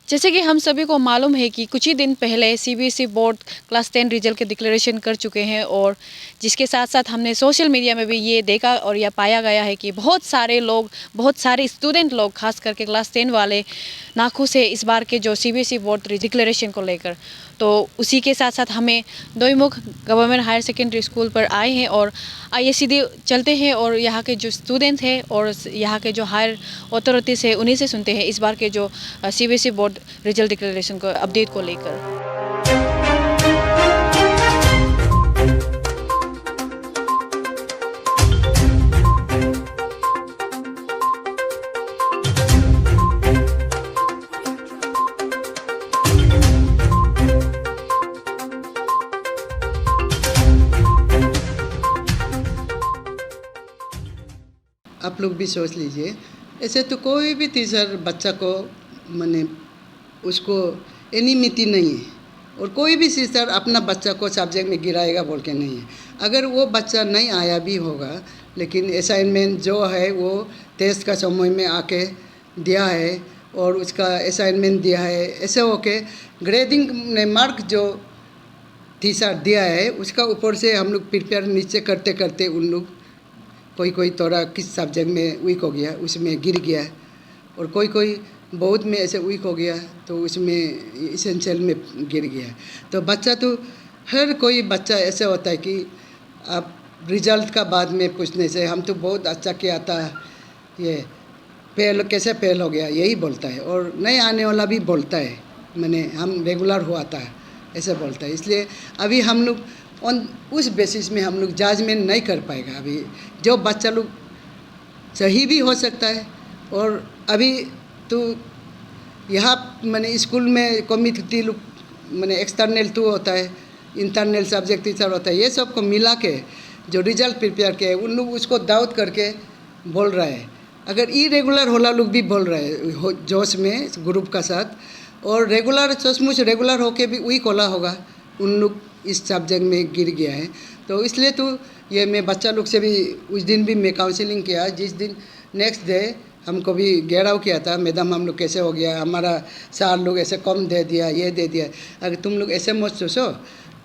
जैसे कि हम सभी को मालूम है कि कुछ ही दिन पहले सीबीएसई बोर्ड क्लास 10 रिजल्ट के डिक्लेरेशन कर चुके हैं, और जिसके साथ साथ हमने सोशल मीडिया में भी ये देखा और यह पाया गया है कि बहुत सारे लोग, बहुत सारे स्टूडेंट लोग, खास करके क्लास 10 वाले नाखुश है इस बार के जो सीबीएसई बोर्ड डिक्लेरेशन को लेकर। तो उसी के साथ साथ हमें Doimukh government higher secondary school पर आए हैं और आइए सीधे चलते हैं और यहाँ के जो स्टूडेंट हैं और यहाँ के जो हायर अथॉरिटीज़ है उन्हीं से सुनते हैं इस बार के जो सीबीएसई बोर्ड रिजल्ट डिक्लेरेशन को अपडेट को लेकर। आप लोग भी सोच लीजिए, ऐसे तो कोई भी टीचर बच्चा को माने उसको एनी मिति नहीं है, और कोई भी टीचर अपना बच्चा को सब्जेक्ट में गिराएगा बोल के नहीं है। अगर वो बच्चा नहीं आया भी होगा, लेकिन असाइनमेंट जो है वो टेस्ट का समय में आके दिया है और उसका असाइनमेंट दिया है, ऐसे होके ग्रेडिंग ने मार्क जो टीचर दिया है उसका ऊपर से हम लोग प्रिपेयर नीचे करते करते उन लोग कोई थोड़ा किस सब्जेक्ट में वीक हो गया उसमें गिर गया, और कोई बहुत में ऐसे वीक हो गया तो उसमें इसेंशियल में गिर गया। तो बच्चा तो हर कोई बच्चा ऐसे होता है कि आप रिजल्ट का बाद में पूछने से हम तो बहुत अच्छा किया था, ये फेल कैसे फेल हो गया यही बोलता है, और नहीं आने वाला भी बोलता है मैंने हम रेगुलर हुआ था ऐसे बोलता है। इसलिए अभी हम लोग उस बेसिस में हम लोग जजमेंट नहीं कर पाएगा। अभी जो बच्चा लोग सही भी हो सकता है, और अभी तो यहाँ मैंने स्कूल में कमिटी लोग मैंने एक्सटर्नल टू होता है, इंटरनल सब्जेक्ट टीचर होता है, ये सब को मिला के जो रिजल्ट प्रिपेयर किए उन लोग उसको दाऊद करके बोल रहा है। अगर इरेगुलर होला लोग भी बोल रहे हैं जोश में ग्रुप का साथ, और रेगुलर सचमुच रेगुलर होके भी वीक होला होगा उन लोग इस सब्जेक्ट में गिर गया है। तो इसलिए तो ये मैं बच्चा लोग से भी उस दिन भी मैं काउंसलिंग किया, जिस दिन नेक्स्ट डे हमको भी घेराव किया था, मैडम हम लोग कैसे हो गया, हमारा सार लोग ऐसे कम दे दिया ये दे दिया। अगर तुम लोग ऐसे मत सोचो,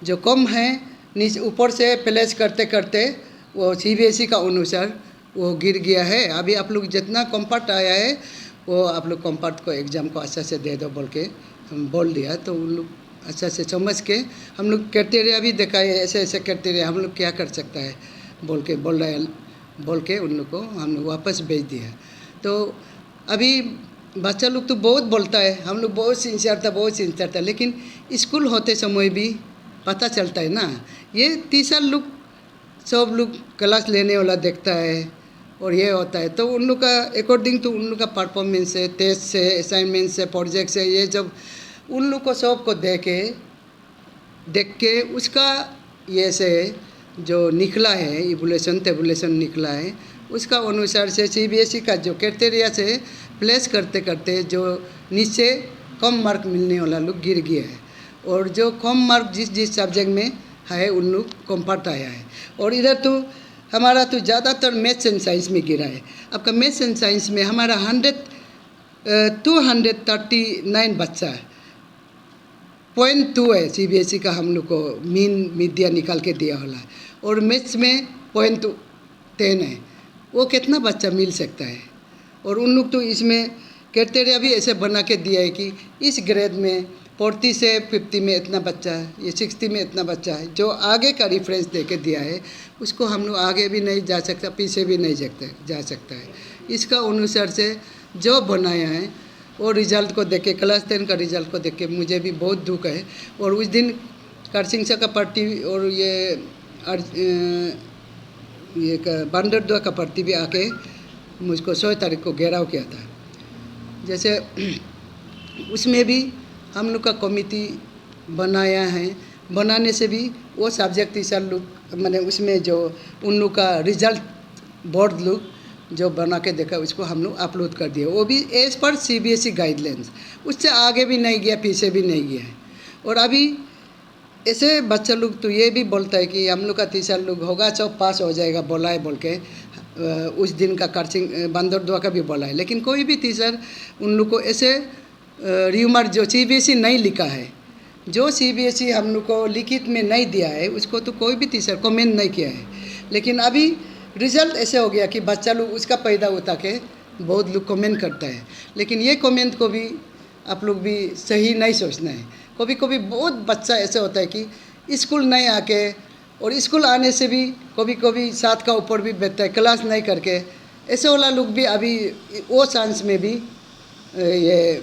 जो कम है नीचे ऊपर से प्लेस करते करते वो सीबीएसई का अनुसार वो गिर गया है। अभी आप लोग जितना कॉम्पार्ट आया है वो आप लोग कॉम्पार्ट को एग्ज़ाम को अच्छा से दे दो बोल के हम बोल दिया। तो उन लोग अच्छा से समझ के हम लोग क्राइटेरिया भी दिखाए, ऐसे ऐसे क्राइटेरिया हम लोग क्या कर सकता है बोल के उन लोग को हम लोग वापस भेज दिया। तो अभी बच्चा लोग तो बहुत बोलता है, हम लोग बहुत सिंसियर था, लेकिन स्कूल होते समय भी पता चलता है ना, ये टीचर लोग सब लोग क्लास लेने वाला देखता है और ये होता है। तो उन लोग का अकॉर्डिंग टू उन लोग का परफॉर्मेंस से, टेस्ट से, असाइनमेंट से, प्रोजेक्ट से, ये जब उन लोग को सब को देख के उसका ये से जो निकला है इवोल्यूशन निकला है, उसका अनुसार से सीबीएसई का जो क्राइटेरिया से प्लेस करते करते जो नीचे कम मार्क मिलने वाला लोग गिर गया है, और जो कम मार्क जिस सब्जेक्ट में है उन लोग कॉम्पार्ट आया है। और इधर तो हमारा तो ज़्यादातर मैथ्स एंड साइंस में गिरा है। आपका मैथ्स एंड साइंस में हमारा 239 बच्चा है, 0.2 है सीबीएसई का हम लोग को मीन मीडिया निकाल के दिया होला, और मैथ्स में 0.10 है। वो कितना बच्चा मिल सकता है, और उन लोग तो इसमें क्राइटेरिया भी ऐसे बना के दिया है कि इस ग्रेड में 40 से 50 में इतना बच्चा है, ये 60 में इतना बच्चा है। जो आगे का रेफरेंस दे के दिया है उसको हम लोग आगे भी नहीं जा सकता, पीछे भी नहीं जा सकता है। इसका अनुसार से जो बनाया है वो रिज़ल्ट को देख के, क्लास 10 का रिज़ल्ट को देख के मुझे भी बहुत दुख है। और उस दिन करसिंगसा का पार्टी और ये बांदरदुआ का पार्टी भी आके मुझको 6 तारीख को घेराव किया था। जैसे उसमें भी हम लोग का कमिटी बनाया है, बनाने से भी वो सब्जेक्ट टीचर लोग मैंने उसमें जो उन लोग का रिज़ल्ट बोर्ड लोग जो बना के देखा उसको हम लोग अपलोड कर दिया, वो भी एज पर सीबीएसई गाइडलाइंस, उससे आगे भी नहीं गया पीछे भी नहीं गया है। और अभी ऐसे बच्चा लोग तो ये भी बोलता है कि हम लोग का टीचर लोग होगा सब पास हो जाएगा बोला है बोल के, उस दिन का बंदरदुआ का भी बोला है, लेकिन कोई भी टीचर उन लोग को ऐसे र्यूमर जो CBSE नहीं लिखा है, जो CBSE हम लोग को लिखित में नहीं दिया है उसको तो कोई भी टीचर कमेंट नहीं किया है। लेकिन अभी रिजल्ट ऐसे हो गया कि बच्चा लोग उसका फ़ायदा उठा के बहुत लोग कमेंट करता है। लेकिन ये कमेंट को भी आप लोग भी सही नहीं सोचना है। कभी कभी बहुत बच्चा ऐसा होता है कि स्कूल नहीं आके और स्कूल आने से भी कभी कभी 7 का ऊपर भी बैठता है, क्लास नहीं करके। ऐसे वाला लोग भी अभी वो चांस में भी ये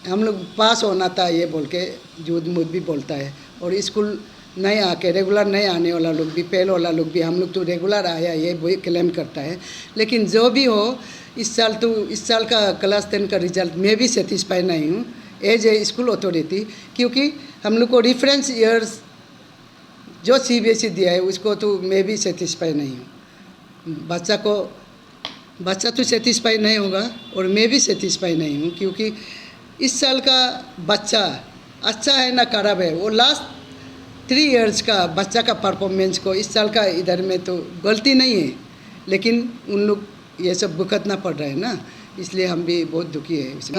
हम लोग पास होना था ये बोल के झूठ मूठ भी बोलता है। और स्कूल नहीं आके रेगुलर नहीं आने वाला लोग भी, फेल वाला लोग भी, हम लोग तो रेगुलर आया ये वही क्लेम करता है। लेकिन जो भी हो इस साल का क्लास 10 का रिजल्ट मैं भी सेटिस्फाई नहीं हूँ एज ए स्कूल अथॉरिटी, क्योंकि हम लोग को रेफरेंस ईयर्स जो CBSE दिया है उसको तो मैं भी सेटिस्फाई नहीं हूँ। बच्चा तो सेटिस्फाई नहीं होगा और मैं भी सेटिस्फाई नहीं हूँ, क्योंकि इस साल का बच्चा अच्छा है ना खराब है, वो लास्ट 3 इयर्स का बच्चा का परफॉर्मेंस को इस साल का इधर में तो गलती नहीं है, लेकिन उन लोग ये सब भुगतना पड़ रहा है ना, इसलिए हम भी बहुत दुखी है इसमें।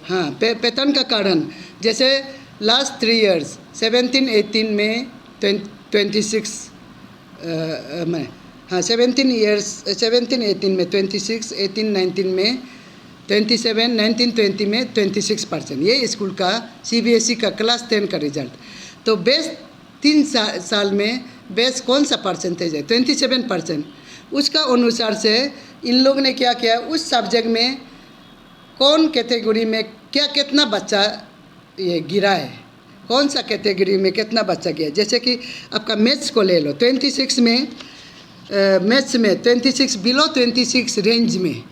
हाँ, पैटर्न का कारण जैसे लास्ट 3 इयर्स 17-18 में 26 में, हाँ 17-18 में 26, 18-19 में 27, 19-20 में 26%। ये स्कूल का CBSE का क्लास 10 का रिजल्ट। तो बेस्ट 3 साल में बेस्ट कौन सा परसेंटेज है? 27%। उसका अनुसार से इन लोग ने क्या किया, उस सब्जेक्ट में कौन कैटेगरी में क्या कितना बच्चा ये गिरा है, कौन सा कैटेगरी में कितना बच्चा गया। जैसे कि आपका मैथ्स को ले लो, 26 में मैथ्स में 26 बिलो 26 रेंज में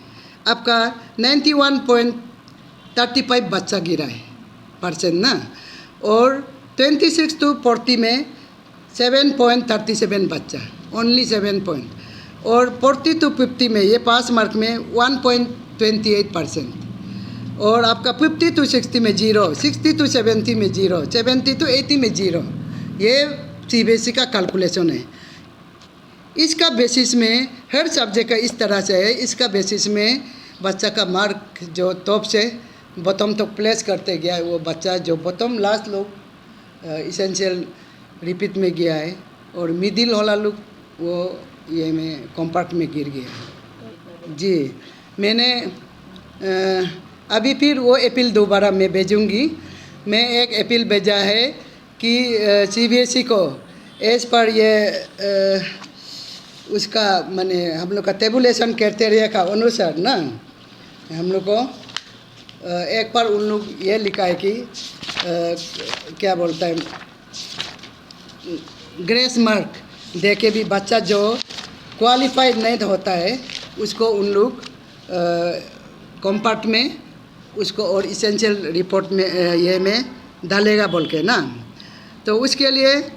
आपका 91.35 बच्चा गिरा है परसेंट ना, और 26 to 40 में 7.37 बच्चा, ओनली 7 पॉइंट, और 40 to 50 में ये पास मार्क में 1.28%, और आपका 50 to 60 में 0, 60 to 70 में 0, 70 to 80 में 0। ये CBSE का कैलकुलेशन है। इसका बेसिस में हर सब्जेक्ट का इस तरह से है। इसका बेसिस में बच्चा का मार्क जो टॉप से बॉटम तक प्लेस करते गया है, वो बच्चा जो बॉटम लास्ट लोग इसेंशियल रिपीट में गया है, और मिडिल वाला लोग वो ये में कॉम्पार्ट में गिर गया। जी, मैंने अभी फिर वो अपील दोबारा मैं भेजूँगी। मैं एक अपील भेजा है कि CBSE को एज पर ये उसका माने हम लोग का टेबुलेशन क्राइटेरिया का अनुसार ना, हम लोग को एक बार उन लोग ये लिखा है कि क्या बोलता है, ग्रेस मार्क दे के भी बच्चा जो क्वालिफाइड नहीं होता है उसको उन लोग कॉम्पार्ट में उसको और इसेंशियल रिपोर्ट में ये में डालेगा बोल के ना। तो उसके लिए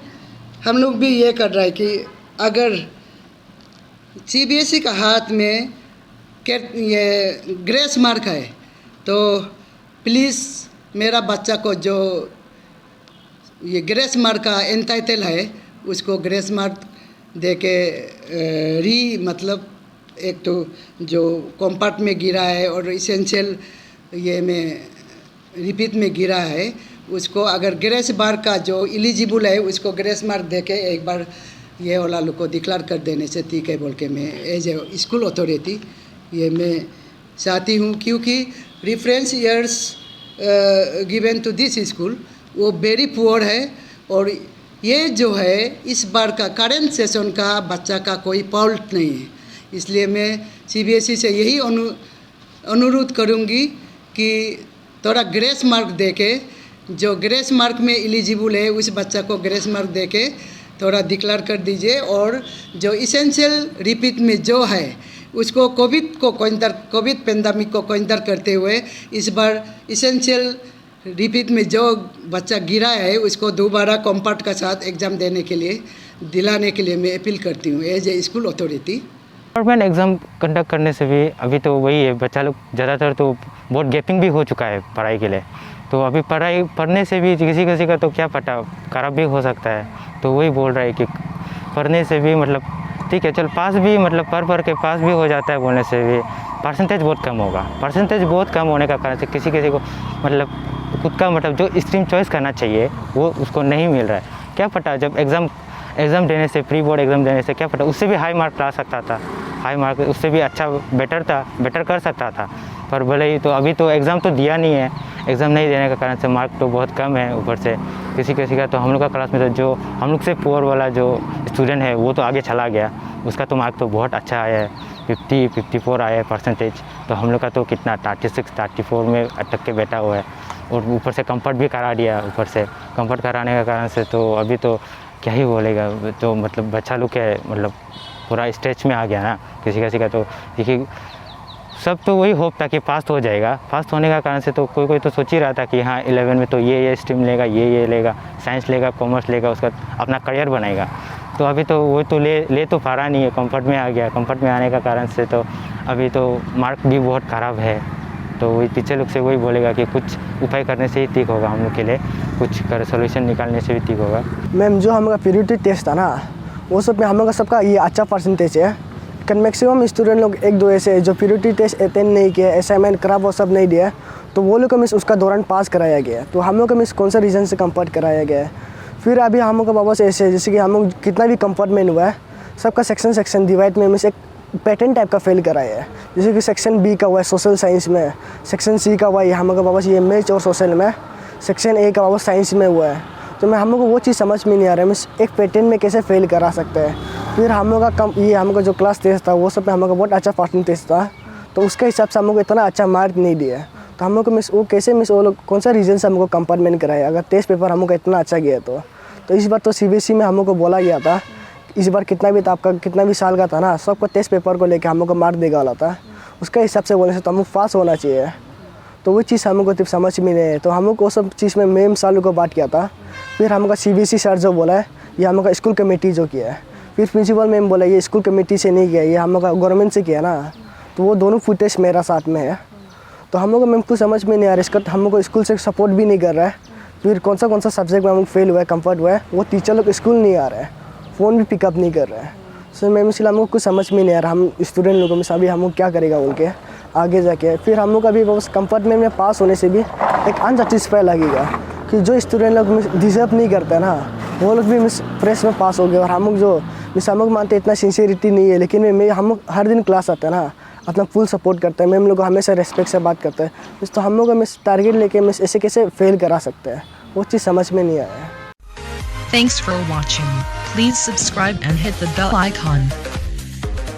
हम लोग भी ये कर रहा है कि अगर CBSE का हाथ में ये ग्रेस मार्क है तो प्लीज़ मेरा बच्चा को जो ये ग्रेस मार्क का एंटाइटल है उसको ग्रेस मार्क दे के मतलब एक तो जो कॉम्पार्ट में गिरा है और इसेंशियल ये में रिपीट में गिरा है, उसको अगर ग्रेस मार्क का जो एलिजिबल है उसको ग्रेस मार्क दे के एक बार ये वाला लोग को डिक्लेयर कर देने से ठीक है बोल के मैं एज ए स्कूल अथॉरिटी ये मैं चाहती हूँ। क्योंकि reference years given to this school वो वेरी पुअर है, और ये जो है इस बार का करेंट सेशन का बच्चा का कोई फॉल्ट नहीं है। इसलिए मैं CBSE से यही अनुरोध करूँगी कि थोड़ा ग्रेस मार्क दे के जो ग्रेस मार्क में एलिजिबल है उस बच्चा को ग्रेस मार्क दे के थोड़ा डिक्लेयर कर दीजिए, और जो इसेंशियल रिपीट में जो है उसको कोविड पेंडेमिक को काउंटर करते हुए इस बार इसेंशियल रिपीट में जो बच्चा गिरा है उसको दोबारा कॉम्पार्ट का साथ एग्ज़ाम देने के लिए दिलाने के लिए मैं अपील करती हूँ as a school authority. Government exam conduct करने से भी अभी तो वही है, बच्चा लोग ज़्यादातर तो बहुत गैपिंग भी हो चुका है पढ़ाई के लिए। तो अभी पढ़ने से भी किसी का तो क्या पता खराब भी हो सकता है। तो वही बोल रहा है कि पढ़ने से भी मतलब ठीक है चल पास भी मतलब पढ़ के पास भी हो जाता है बोलने से भी परसेंटेज बहुत कम होगा। परसेंटेज बहुत कम होने का कारण से किसी को मतलब खुद का मतलब जो स्ट्रीम चॉइस करना चाहिए वो उसको नहीं मिल रहा है। क्या पता जब एग्ज़ाम देने से, प्री बोर्ड एग्ज़ाम देने से क्या पता उससे भी हाई मार्क ला सकता था, हाई मार्क उससे भी अच्छा बेटर कर सकता था। पर भले ही तो अभी तो एग्ज़ाम तो दिया नहीं है, एग्ज़ाम नहीं देने का कारण से मार्क तो बहुत कम है। ऊपर से किसी का तो हम लोग का क्लास में तो जो हम लोग से पुअर वाला जो स्टूडेंट है वो तो आगे चला गया, उसका तो मार्क तो बहुत अच्छा आया है, 54 आया है परसेंटेज। तो हम लोग का तो कितना 34 में अटक के बैठा हुआ है। और ऊपर से कंफर्ट भी करा दिया, ऊपर से कंफर्ट कराने का कारण से तो अभी तो क्या ही बोलेगा, तो मतलब बच्चा लोग के मतलब पूरा स्टेज में आ गया ना। किसी का तो देखिए सब तो वही होप था कि पास हो जाएगा। पास होने का कारण से तो कोई तो सोच ही रहा था कि हाँ 11 में तो ये स्ट्रीम लेगा, ये लेगा, साइंस लेगा, कॉमर्स लेगा, उसका अपना करियर बनाएगा। तो अभी तो वो तो ले तो पा रहा नहीं है, कंफर्ट में आ गया। कंफर्ट में आने का कारण से तो अभी तो मार्क भी बहुत ख़राब है। तो वही टीचर लोग से वही बोलेगा कि कुछ उपाय करने से ही ठीक होगा, हम लोग के लिए कुछ सोल्यूशन निकालने से भी ठीक होगा। मैम जो हम लोग का प्योरिटी टेस्ट था ना वो सब में हम लोग का सबका ये अच्छा परसेंटेज है। लेकिन मैक्सिमम स्टूडेंट लोग एक दो ऐसे जो प्योरिटी टेस्ट अटेंड नहीं किया, असाइनमेंट खराब वो सब नहीं दिया, तो वो लोग को मिस उसका दौरान पास कराया गया। तो हम लोग को मिस कौन सा रीज़न से कंफर्ट कराया गया है। फिर अभी हम लोग का बाबा से ऐसे जैसे कि हम लोग कितना भी कंफर्टमेंट हुआ है सबका सेक्शन डिवाइड में मिस एक पैटर्न टाइप का फेल कराया है। जैसे कि सेक्शन बी का हुआ है सोशल साइंस में, सेक्शन सी का हुआ है हम लोग का बाबा से ये मैथ्स और सोशल में, सेक्शन ए का बाबा साइंस में हुआ है। तो मैं हम लोग को वो चीज़ समझ में नहीं आ रहा है मिस एक पैटर्न में कैसे फेल करा सकते हैं। फिर हम लोग का ये हम लोग का जो क्लास टेस्ट था वो सब में हम लोग का बहुत अच्छा परसेंटेज था, तो उसके हिसाब से हम लोग को इतना अच्छा मार्क नहीं दिया। तो हम लोग को मिस वो कैसे मिस वो लोग कौन सा रीज़न से हमको कंपार्टमेंट कराया अगर टेस्ट पेपर हम लोग का इतना अच्छा गया तो इस बार तो CBSE में हम लोग को बोला गया था इस बार कितना भी था आपका कितना भी साल का था ना सबको टेस्ट पेपर को लेकर हम लोग को मार्क देगा वाला था, उसके हिसाब से बोलने से तो हम लोग पास होना चाहिए। तो वो चीज़ हम लोग को समझ में नहीं है। तो हम लोग को सब चीज़ में मैम सालों को बात किया था। फिर हम लोग का CBSE सर जो बोला है ये हम लोग का स्कूल कमेटी जो किया है। फिर प्रिंसिपल मैम बोला ये स्कूल कमेटी से नहीं किया, ये हम लोग का गवर्नमेंट से किया ना। तो वो दोनों फुटेज मेरा साथ में है। तो हम लोग को मैम को समझ में नहीं आ रहा है, इसका हम लोग को स्कूल से सपोर्ट भी नहीं कर रहा है। फिर कौन सा सब्जेक्ट में हम लोग फेल हुआ है, कंफर्ट हुआ है, वो टीचर लोग स्कूल नहीं आ रहा है, फ़ोन भी पिकअप नहीं कर रहा है। सो मैम इसलिए हम लोग कुछ समझ में नहीं आ रहा हम स्टूडेंट लोगों में अभी हम लोग क्या करेगा बोल के आगे जाके। फिर हम लोग अभी बस कंफर्ट में पास होने से भी एक अनसेटिस्फाई लगेगा कि जो स्टूडेंट लोग डिजर्व नहीं करते ना वो लोग भी मिस प्रेस में पास हो गए। और हम लोग जो मिस हम लोग मानते इतना सिंसियरिटी नहीं है, लेकिन हम लोग हर दिन क्लास आते हैं ना अपना फुल सपोर्ट करते हैं, मैम लोग हमेशा रेस्पेक्ट से बात करते हैं। मिस तो हम लोग मिस टारगेट लेके मिस ऐसे कैसे फेल करा सकते हैं, वो चीज़ समझ में नहीं आया है। Thanks for watching. Please subscribe and hit the bell icon.